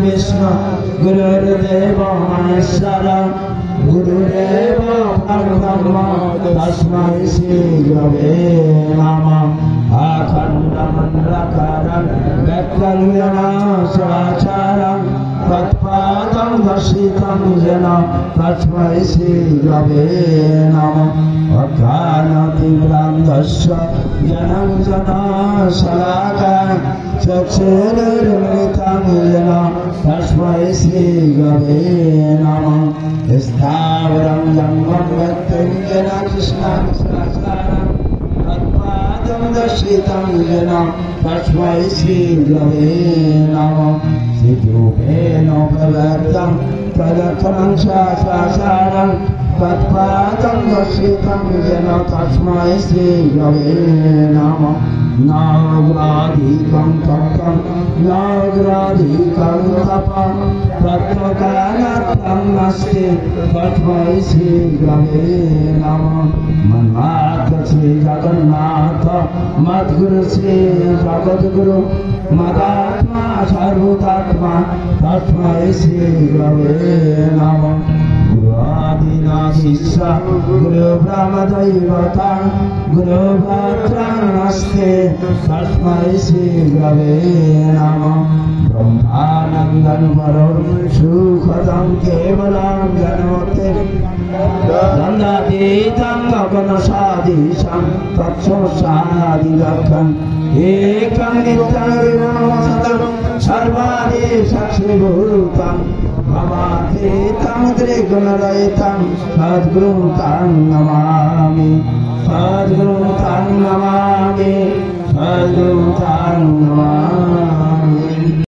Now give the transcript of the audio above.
विष्णु गुरुर्देवो महेश्वरः गुरुदेवो परब्रह्म तस्मै श्री गुरवे नमः अखण्डमण्डलकारं व्यक्तव्यनाशराचारं तत्पादं दर्शितं येन तस्मै श्री गुरवे नमः अज्ञानतिमिरान्धस्य ज्ञानं जनाशलाकया चक्षुरुन्मिलितं येन तस्मै श्री गुरवे नमः स्थावरं जङ्गमं व्यक्तं येन कृष्णं सहस्रं तत्पादं दर्शितं येन तस्मै श्री गुरवे नमः सिद्धरूपेण प्रवर्तं प्रदक्षिणं सहस्रं तत्पादं दर्शितं येन तस्मै श्री गुरवे नमः नागराधिकं तप्तं नागराधिकं तपं तत्त्वज्ञानार्थं नास्ति तस्मै श्री गुरवे नमः मन्मात्र श्री जगन्नाथ मद्गुरु श्री जगद्गुरु मदात्मा सर्वभूतात्मा तस्मै श्री गुरवे नमः आदिनाथीश्वर गुरु ब्रह्मदैवता गुरु भद्रमस्ते तस्मै श्री गुरवे नमः ब्रह्मानन्दं वरं सुखदं केवलं जनमते नन्दातीतं गगनसाधीशं तत्संसादिलक्षं एकं नित्यं विमोचनं सर्वादि साक्षिभूतं भवातीतं त्रिगुणरहितं सद्गुरुं तं नमामि सद्गुरुं तं नमामि सद्गुरुं तं